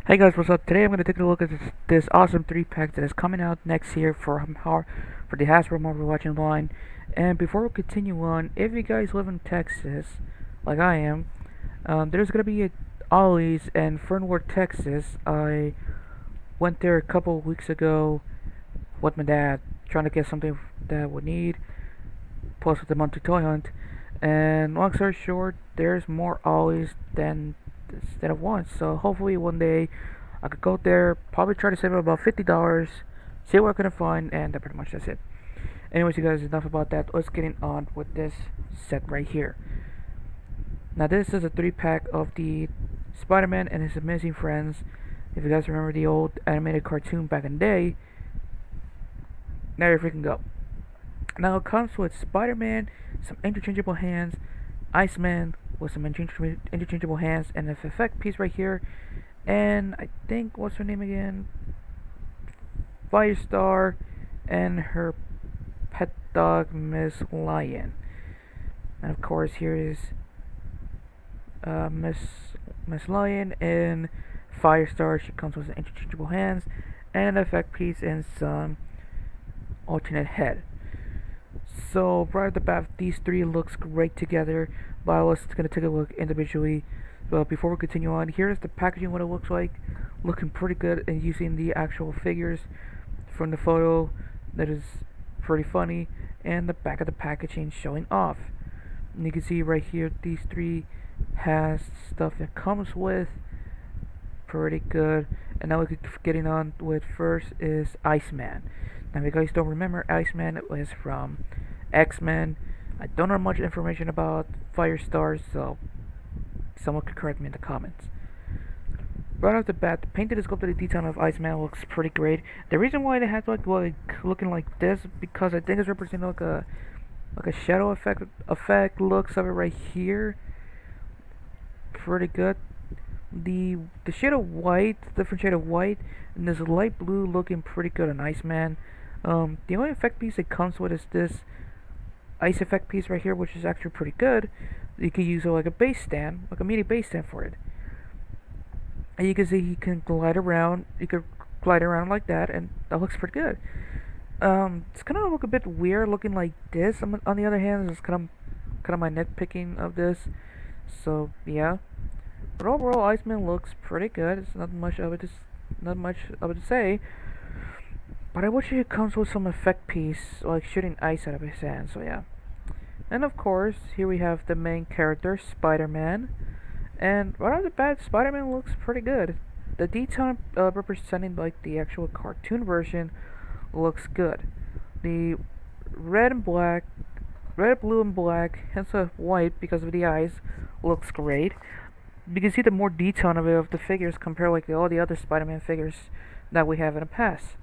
Hey guys, what's up? Today I'm going to take a look at this awesome 3-pack that is coming out next year for the Hasbro Marvel Watching line. And before we continue on, if you guys live in Texas, like I am, there's going to be a Ollie's in Fernwood, Texas. I went there a couple of weeks ago with my dad, trying to get something that we need, plus with the monthly toy hunt. And long story short, there's more Ollie's than instead of one. So hopefully one day I could go there, probably try to save about $50, see what I can find, and pretty much that's it. Anyways, you guys, enough about that. Let's get on with this set right here. Now this is a 3-pack of the Spider-Man and his amazing friends. If you guys remember the old animated cartoon back in the day, there you freaking go. Now it comes with Spider-Man, some interchangeable hands, Iceman with some interchangeable hands, and an effect piece right here, and I think, what's her name again? Firestar, and her pet dog, Miss Lion. And of course, here is Miss Lion and Firestar. She comes with interchangeable hands and an effect piece and some alternate head. So right off the bat, these three looks great together, but I was gonna take a look individually. But before we continue on, here's the packaging, what it looks like, looking pretty good, and using the actual figures from the photo. That is pretty funny, and the back of the packaging showing off. And you can see right here, these three has stuff that comes with, pretty good. And now we're getting on with first is Iceman. Now if you guys don't remember, Iceman was from X-Men. I don't know much information about Firestar, so someone could correct me in the comments. Right off the bat, the painted and sculpted detail of Iceman looks pretty great. The reason why they had looking like this, because I think it's representing like a shadow effect looks of it right here. Pretty good. The shade of white, different shade of white, and this light blue looking pretty good on Iceman. The only effect piece it comes with is this ice effect piece right here, which is actually pretty good. You can use it like a base stand, like a mini base stand for it. And you can see he can glide around. You could glide around like that, and that looks pretty good. It's gonna look a bit weird looking like this. On the other hand, it's kind of my nitpicking of this. So yeah, but overall, Iceman looks pretty good. It's not much of it to say. But I wish it comes with some effect piece, like shooting ice out of his hand. So yeah. And of course, here we have the main character, Spider-Man. And right off the bat, Spider-Man looks pretty good. The detail representing like the actual cartoon version looks good. The red, blue, and black, hints of white because of the eyes, looks great. You can see the more detail of the figures compared like all the other Spider-Man figures that we have in the past.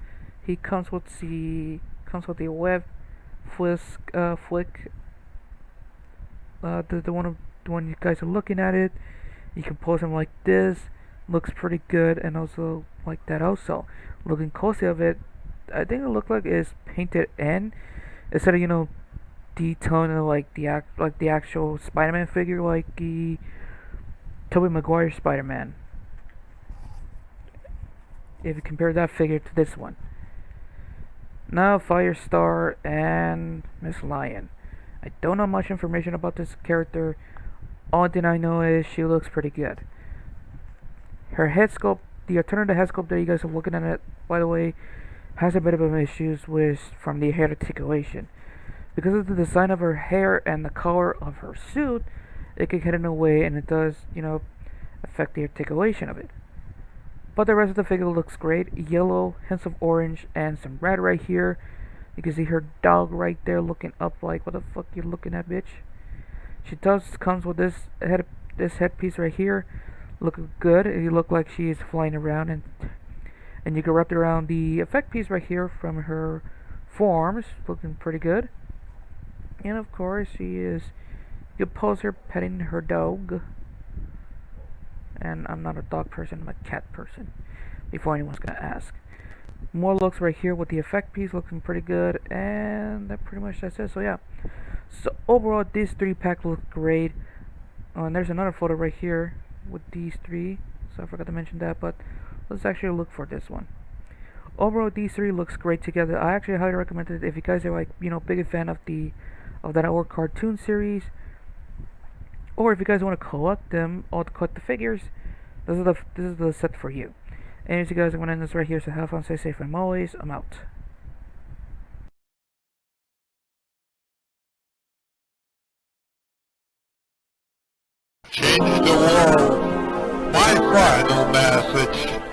He comes with the web flick. The one you guys are looking at it. You can pose him like this. Looks pretty good, and also like that. Also, looking closely of it, I think it looked like it's painted in instead of detailing like the actual Spider-Man figure, like the Tobey Maguire Spider-Man. If you compare that figure to this one. Now Firestar and Miss Lion. I don't know much information about this character. All thing I know is she looks pretty good. Her head sculpt, the alternative head sculpt that you guys are looking at it, by the way, has a bit of issues with from the hair articulation. Because of the design of her hair and the color of her suit, it can get in the way, and it does, affect the articulation of it. But the rest of the figure looks great. Yellow, hints of orange, and some red right here. You can see her dog right there looking up like, what the fuck you looking at, bitch? She comes with this headpiece right here. Looking good. It look like she is flying around, and you can wrap it around the effect piece right here from her forearms. Looking pretty good. And of course, you can pose her petting her dog. And I'm not a dog person, I'm a cat person, before anyone's gonna ask. More looks right here with the effect piece looking pretty good, and that pretty much that's it. So yeah, so overall these 3-pack look great. And there's another photo right here with these three, so I forgot to mention that, but let's actually look for this one. Overall, these three looks great together. I actually highly recommend it if you guys are like, big fan of that old cartoon series, or if you guys want to collect them or collect the figures. This is the set for you. Anyways, you guys, I'm gonna end this right here. So have fun, stay safe, and always, I'm out. Change the world. My final message.